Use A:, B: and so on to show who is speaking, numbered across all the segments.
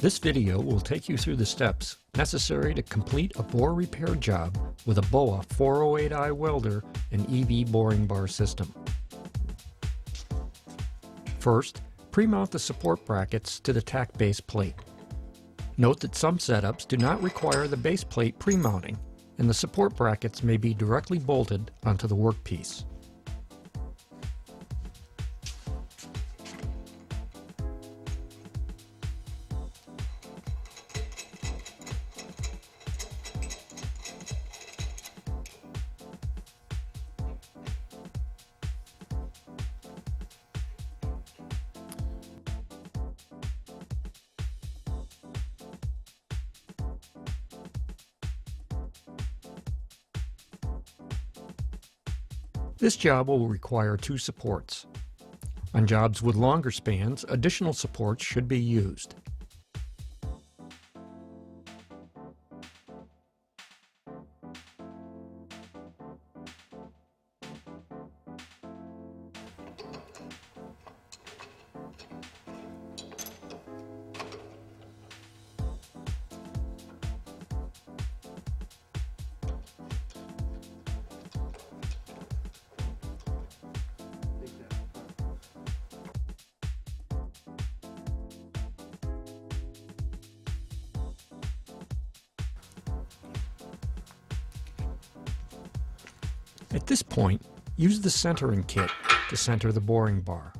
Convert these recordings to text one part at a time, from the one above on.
A: This video will take you through the steps necessary to complete a bore repair job with a BOA 408i welder and EV boring bar system. First, pre-mount the support brackets to the tack base plate. Note that some setups do not require the base plate pre-mounting, and the support brackets may be directly bolted onto the workpiece. This job will require two supports. On jobs with longer spans, additional supports should be used. At this point, use the centering kit to center the boring bar.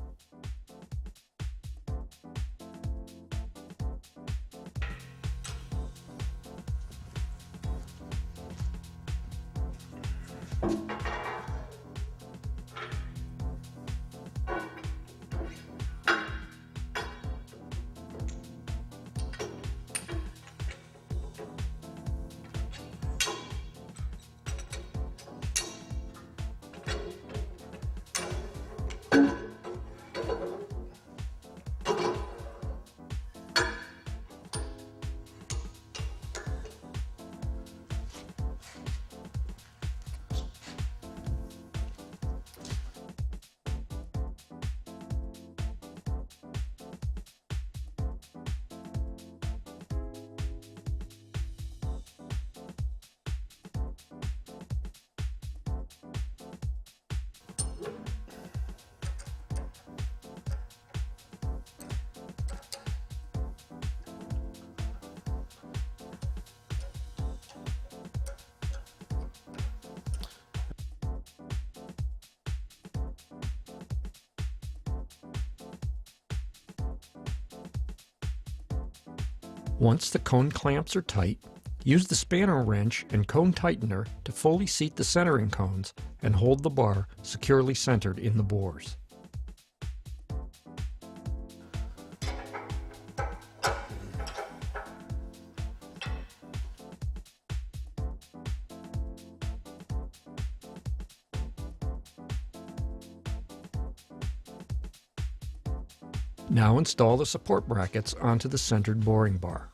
A: Once the cone clamps are tight, use the spanner wrench and cone tightener to fully seat the centering cones and hold the bar securely centered in the bores. Now install the support brackets onto the centered boring bar.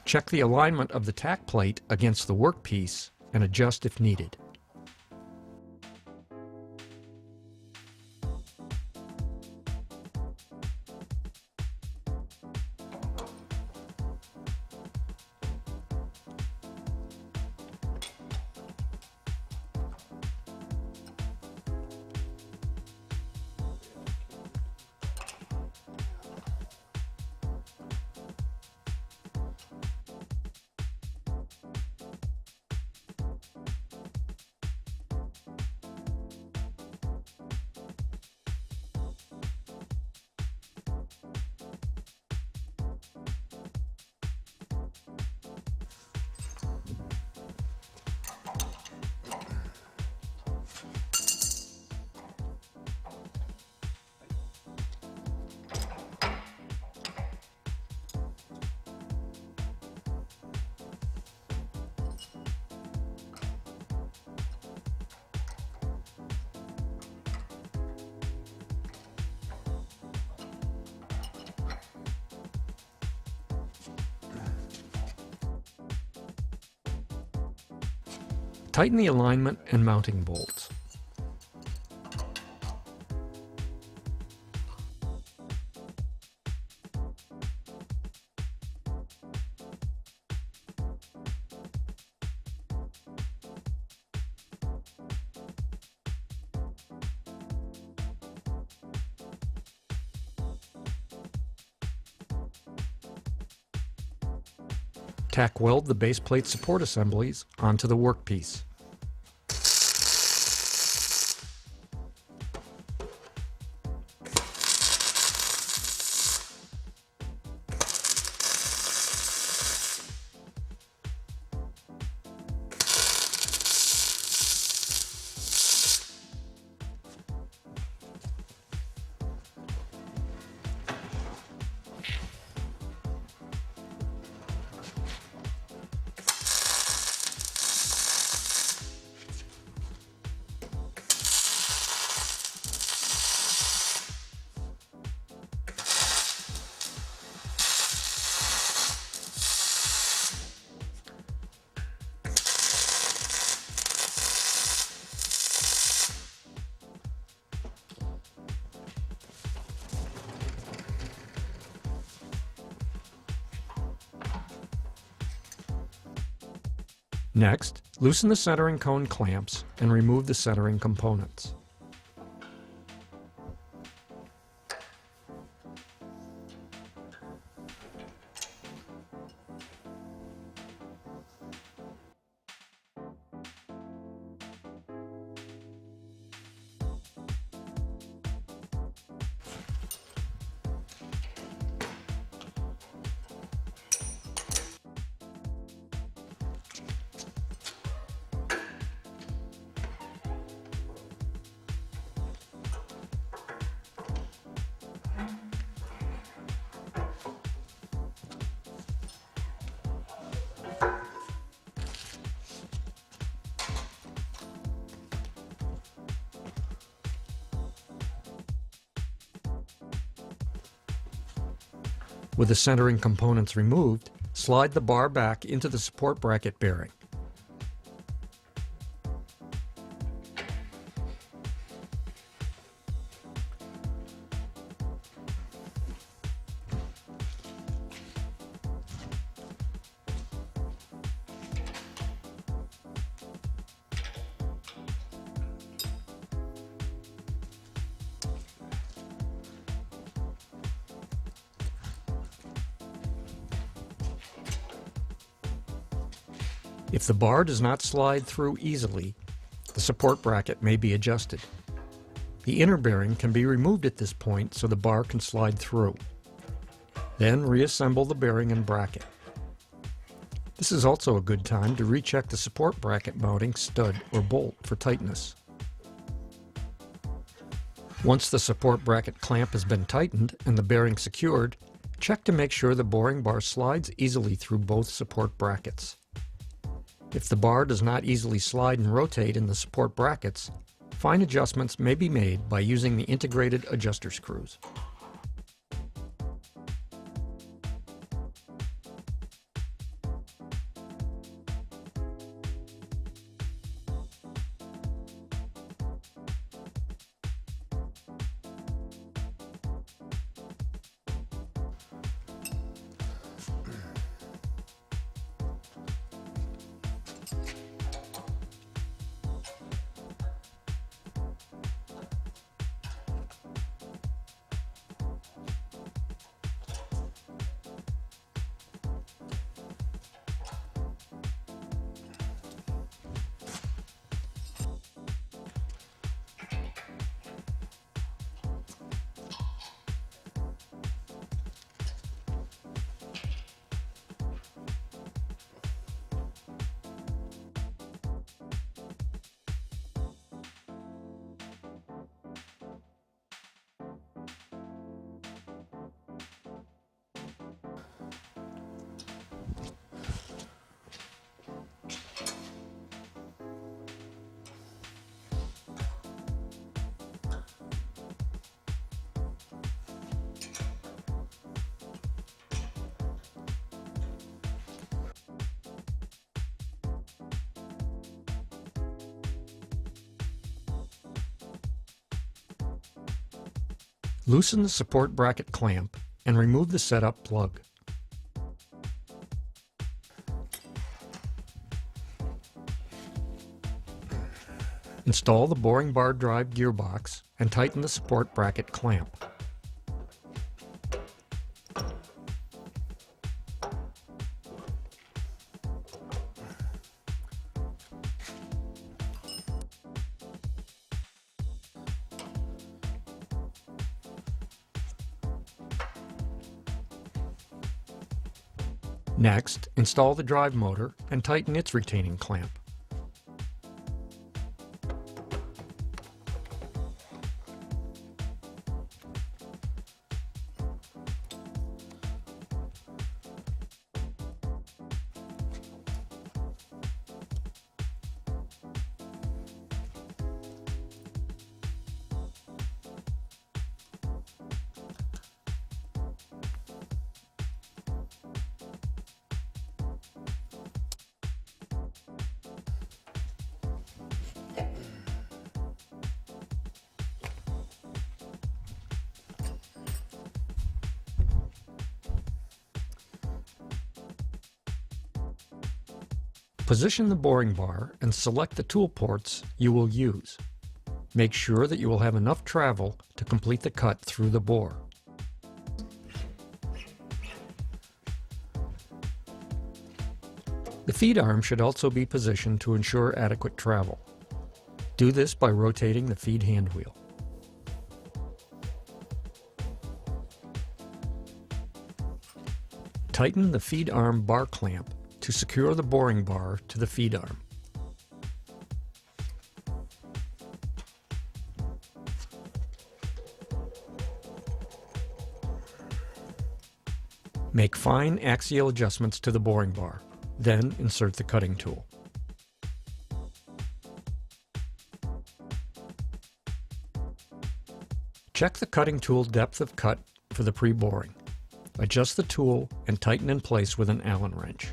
A: Check the alignment of the tack plate against the workpiece and adjust if needed. Tighten the alignment and mounting bolts. Tack weld the base plate support assemblies onto the workpiece. Next, loosen the centering cone clamps and remove the centering components. With the centering components removed, slide the bar back into the support bracket bearing. If the bar does not slide through easily, the support bracket may be adjusted. The inner bearing can be removed at this point so the bar can slide through. Then reassemble the bearing and bracket. This is also a good time to recheck the support bracket mounting stud or bolt for tightness. Once the support bracket clamp has been tightened and the bearing secured, check to make sure the boring bar slides easily through both support brackets. If the bar does not easily slide and rotate in the support brackets, fine adjustments may be made by using the integrated adjuster screws. Loosen the support bracket clamp and remove the setup plug. Install the boring bar drive gearbox and tighten the support bracket clamp. Next, install the drive motor and tighten its retaining clamp. Position the boring bar and select the tool ports you will use. Make sure that you will have enough travel to complete the cut through the bore. The feed arm should also be positioned to ensure adequate travel. Do this by rotating the feed hand wheel. Tighten the feed arm bar clamp to secure the boring bar to the feed arm. Make fine axial adjustments to the boring bar, then insert the cutting tool. Check the cutting tool depth of cut for the pre-boring. Adjust the tool and tighten in place with an Allen wrench.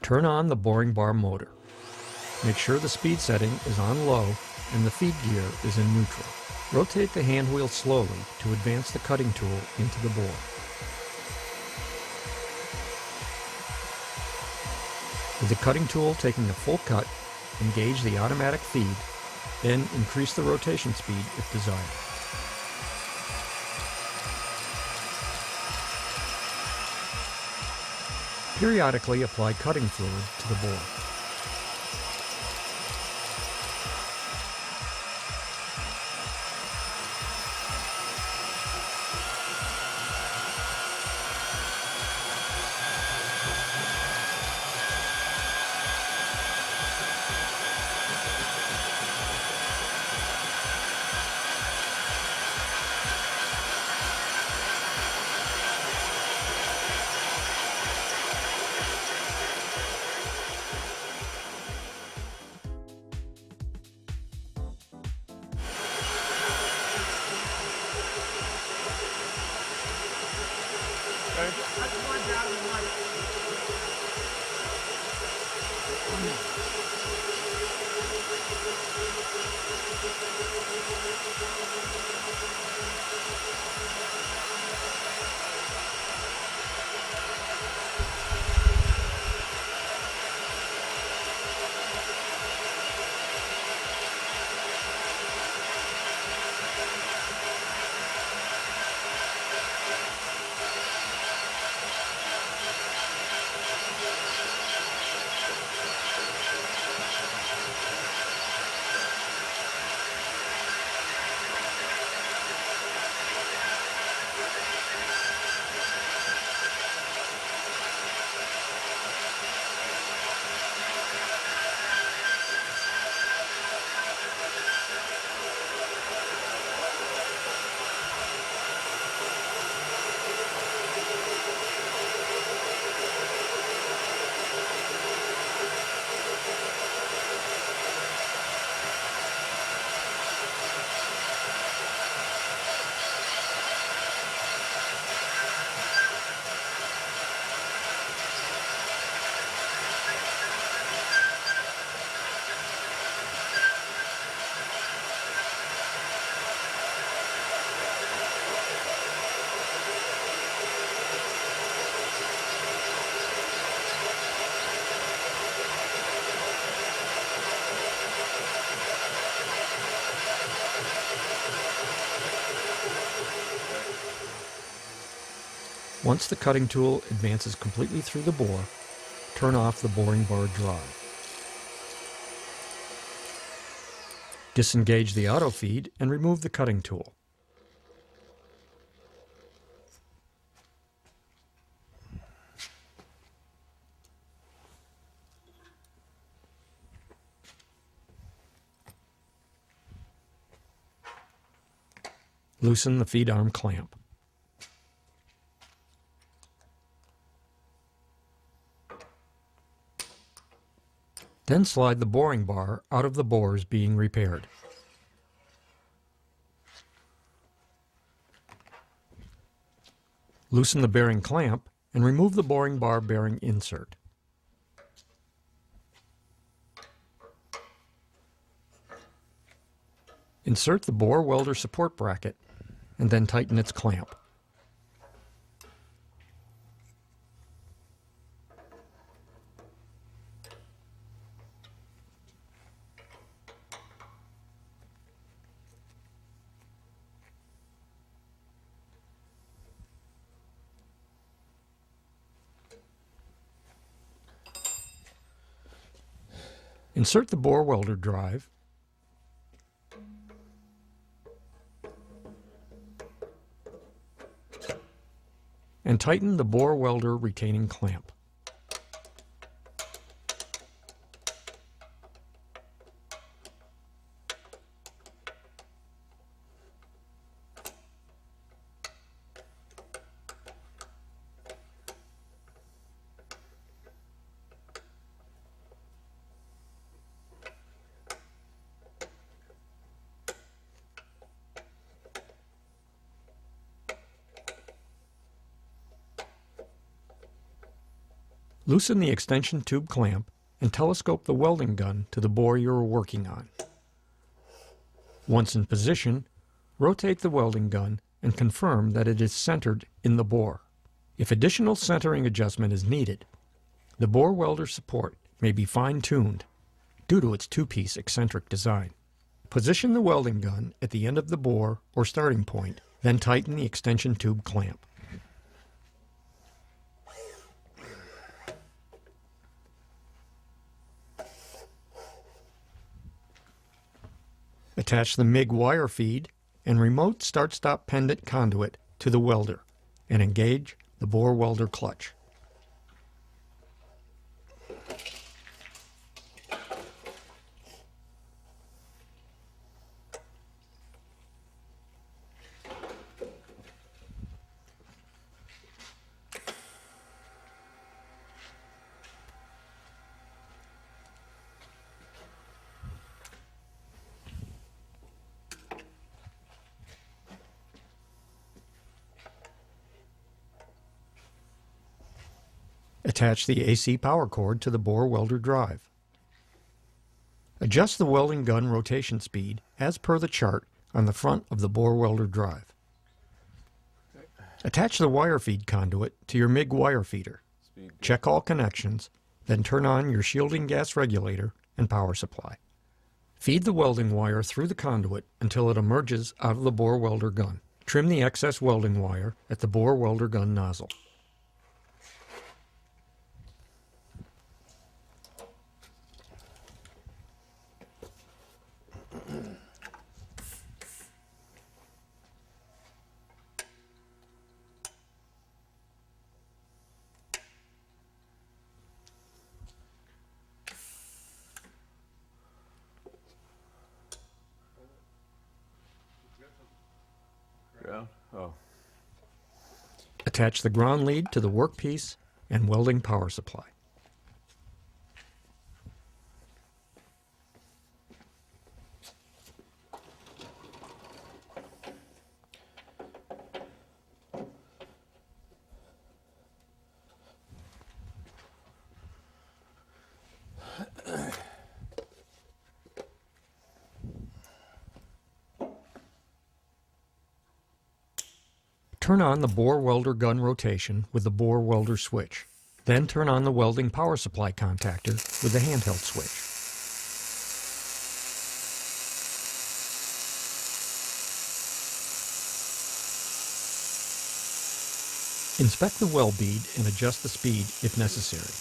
A: Turn on the boring bar motor. Make sure the speed setting is on low and the feed gear is in neutral. Rotate the hand wheel slowly to advance the cutting tool into the bore. With the cutting tool taking a full cut, engage the automatic feed, then increase the rotation speed if desired. Periodically apply cutting fluid to the bore. Once the cutting tool advances completely through the bore, turn off the boring bar drive. Disengage the auto feed and remove the cutting tool. Loosen the feed arm clamp. Then slide the boring bar out of the bores being repaired. Loosen the bearing clamp and remove the boring bar bearing insert. Insert the bore welder support bracket and then tighten its clamp. Insert the bore welder drive and tighten the bore welder retaining clamp. Loosen the extension tube clamp and telescope the welding gun to the bore you are working on. Once in position, rotate the welding gun and confirm that it is centered in the bore. If additional centering adjustment is needed, the bore welder support may be fine-tuned due to its two-piece eccentric design. Position the welding gun at the end of the bore or starting point, then tighten the extension tube clamp. Attach the MIG wire feed and remote start-stop pendant conduit to the welder and engage the bore welder clutch. Attach the AC power cord to the bore welder drive. Adjust the welding gun rotation speed as per the chart on the front of the bore welder drive. Attach the wire feed conduit to your MIG wire feeder. Check all connections, then turn on your shielding gas regulator and power supply. Feed the welding wire through the conduit until it emerges out of the bore welder gun. Trim the excess welding wire at the bore welder gun nozzle.
B: Oh.
A: Attach the ground lead to the workpiece and welding power supply. Turn on the bore welder gun rotation with the bore welder switch. Then turn on the welding power supply contactor with the handheld switch. Inspect the well bead and adjust the speed if necessary.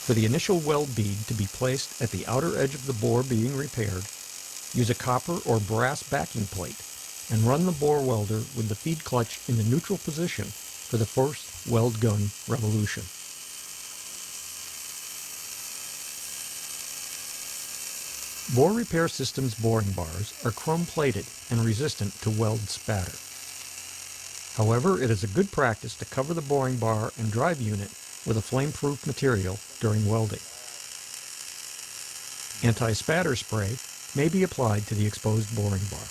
A: For the initial weld bead to be placed at the outer edge of the bore being repaired, use a copper or brass backing plate and run the bore welder with the feed clutch in the neutral position for the first weld gun revolution. Bore Repair Systems boring bars are chrome-plated and resistant to weld spatter. However, it is a good practice to cover the boring bar and drive unit with a flame-proof material during welding. Anti-spatter spray may be applied to the exposed boring bar.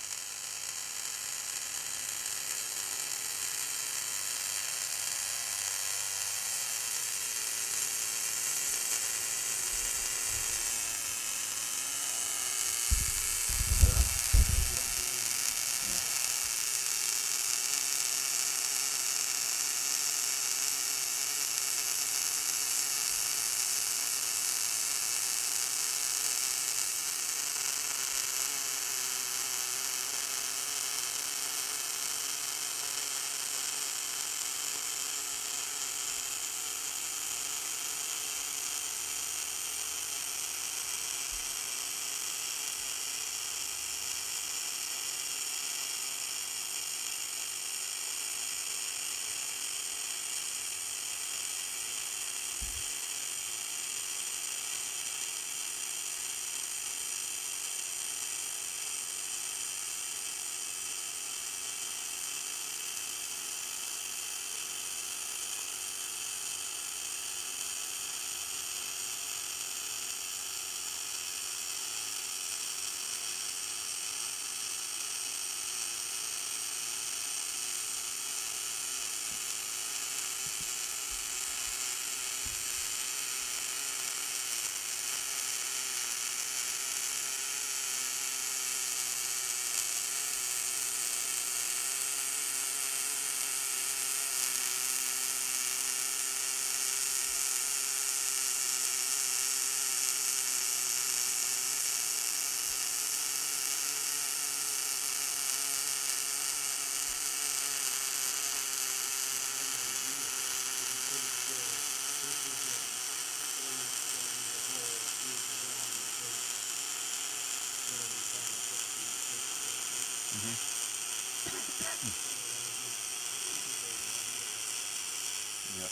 B: Yep.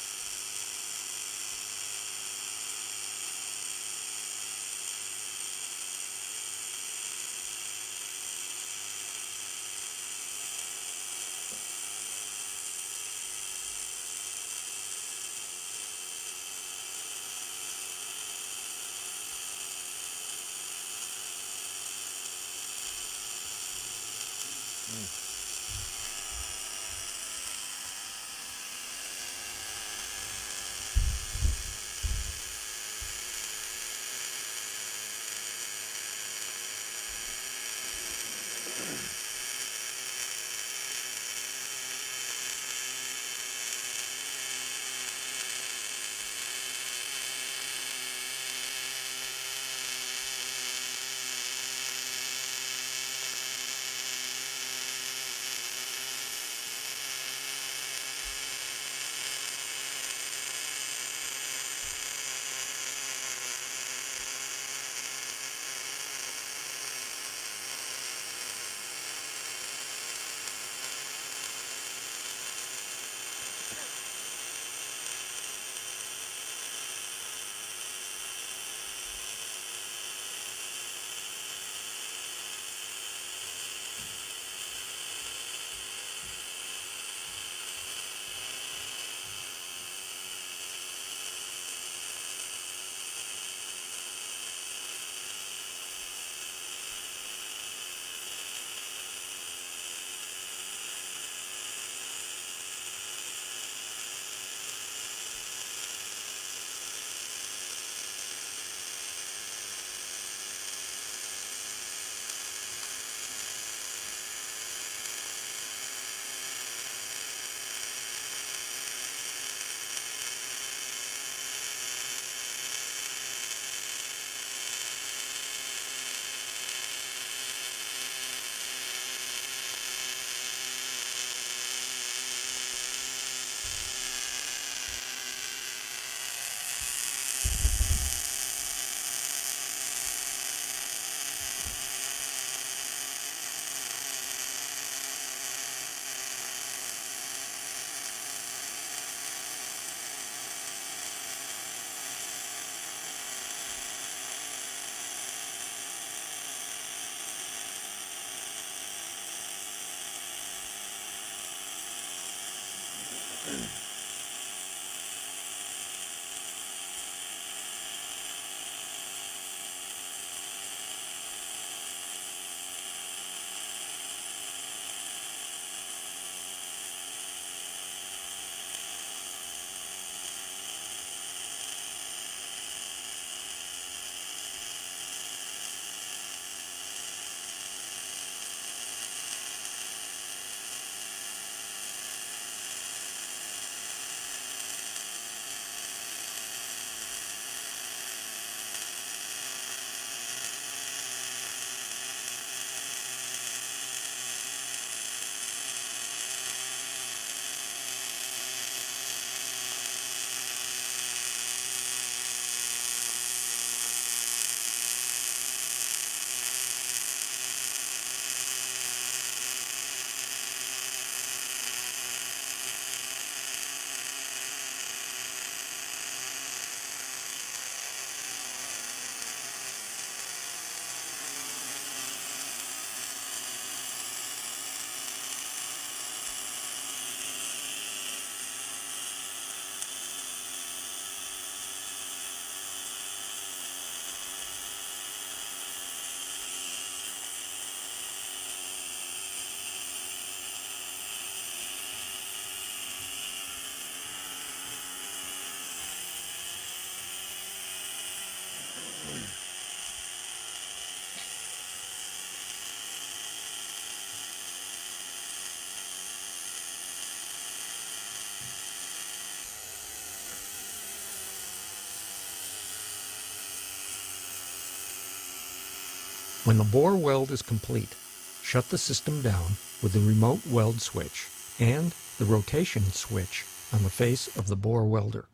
A: When the bore weld is complete, shut the system down with the remote weld switch and the rotation switch on the face of the bore welder.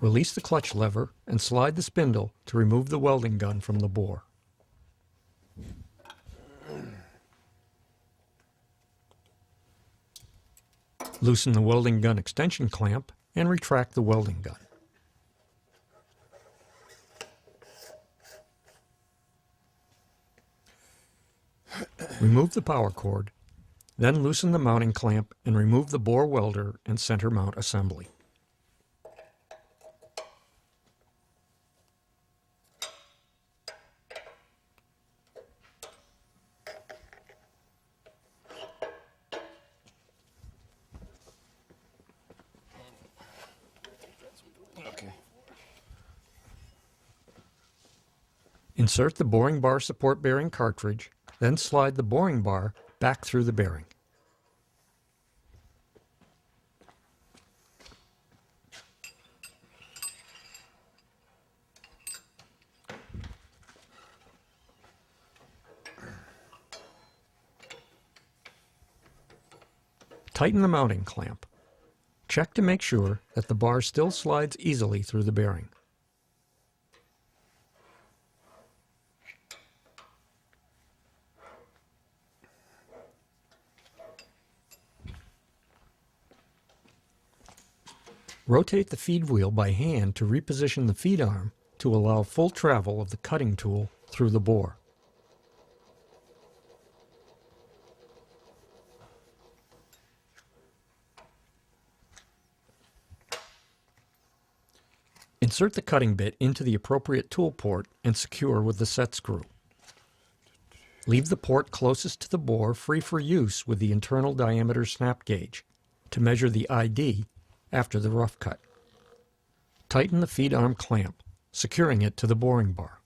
A: Release the clutch lever and slide the spindle to remove the welding gun from the bore. Loosen the welding gun extension clamp and retract the welding gun. Remove the power cord, then loosen the mounting clamp and remove the bore welder and center mount assembly.
B: Okay.
A: Insert the boring bar support bearing cartridge, then slide the boring bar back through the bearing. Tighten the mounting clamp. Check to make sure that the bar still slides easily through the bearing. Rotate the feed wheel by hand to reposition the feed arm to allow full travel of the cutting tool through the bore. Insert the cutting bit into the appropriate tool port and secure with the set screw. Leave the port closest to the bore free for use with the internal diameter snap gauge to measure the ID after the rough cut. Tighten the feed arm clamp, securing it to the boring bar.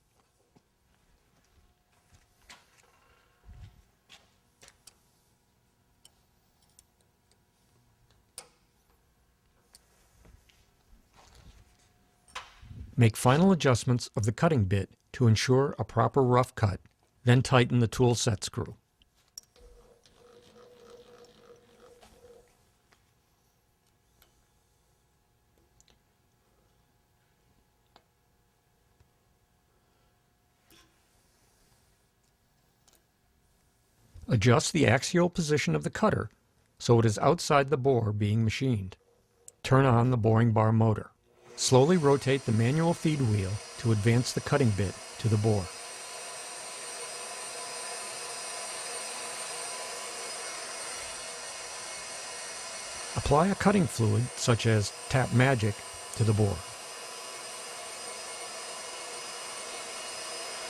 A: Make final adjustments of the cutting bit to ensure a proper rough cut, then tighten the tool set screw. Adjust the axial position of the cutter so it is outside the bore being machined. Turn on the boring bar motor. Slowly rotate the manual feed wheel to advance the cutting bit to the bore. Apply a cutting fluid, such as Tap Magic, to the bore.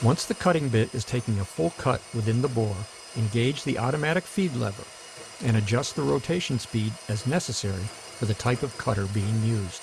A: Once the cutting bit is taking a full cut within the bore, engage the automatic feed lever and adjust the rotation speed as necessary for the type of cutter being used.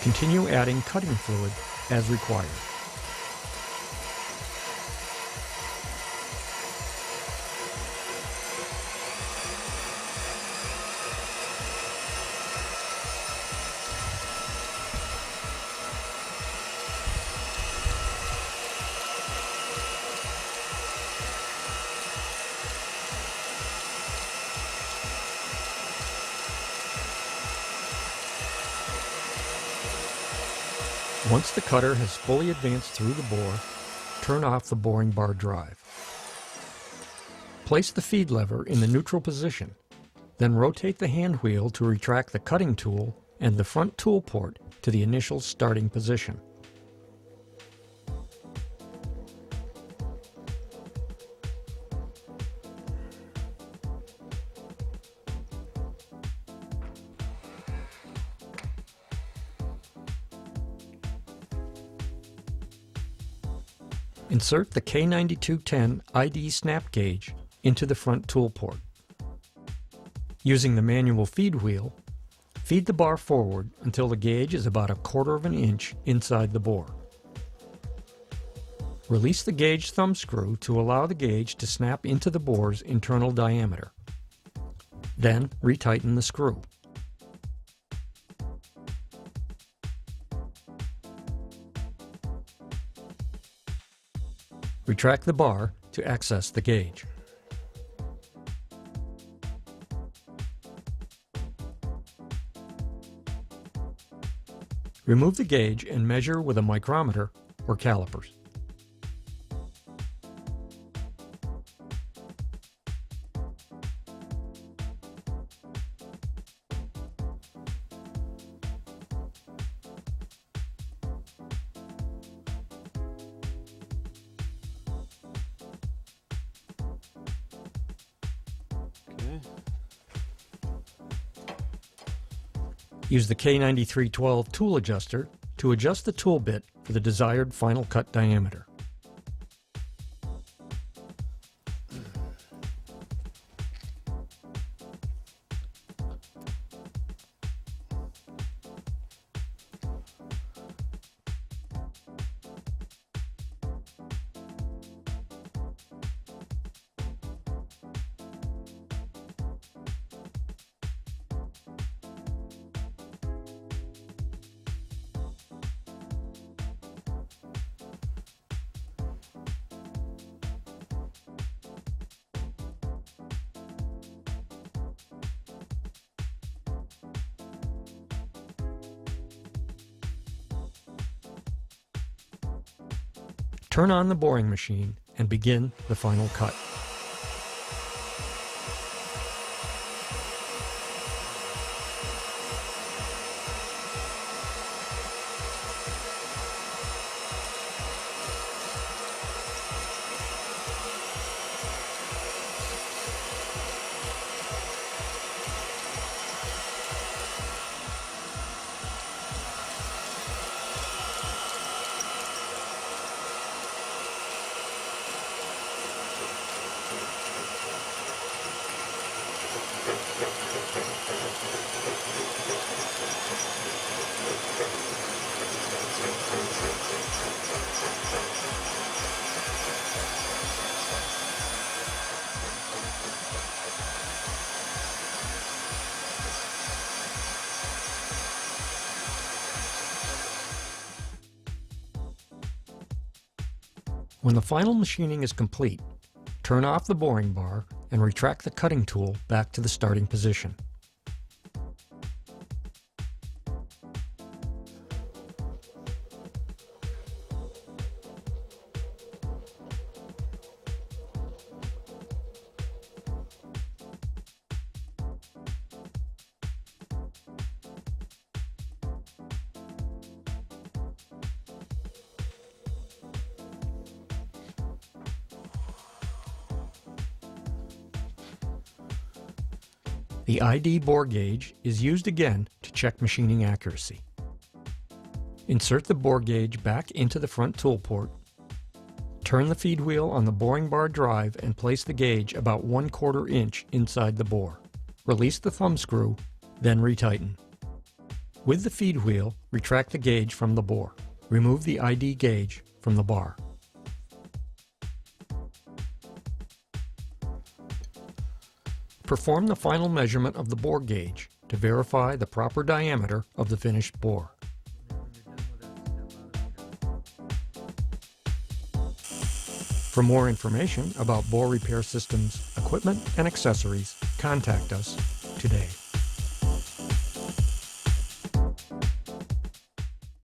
A: Continue adding cutting fluid as required. Once the cutter has fully advanced through the bore, turn off the boring bar drive. Place the feed lever in the neutral position, then rotate the hand wheel to retract the cutting tool and the front tool port to the initial starting position. Insert the K9210 ID snap gauge into the front tool port. Using the manual feed wheel, feed the bar forward until the gauge is about 1/4 of an inch inside the bore. Release the gauge thumb screw to allow the gauge to snap into the bore's internal diameter. Then retighten the screw. Retract the bar to access the gauge. Remove the gauge and measure with a micrometer or calipers. Use the K9312 tool adjuster to adjust the tool bit for the desired final cut diameter. Turn on the boring machine and begin the final cut. When the final machining is complete, turn off the boring bar and retract the cutting tool back to the starting position. The ID bore gauge is used again to check machining accuracy. Insert the bore gauge back into the front tool port. Turn the feed wheel on the boring bar drive and place the gauge about 1/4 inch inside the bore. Release the thumb screw, then retighten. With the feed wheel, retract the gauge from the bore. Remove the ID gauge from the bar. Perform the final measurement of the bore gauge to verify the proper diameter of the finished bore. For more information about bore repair systems, equipment, and accessories, contact us today.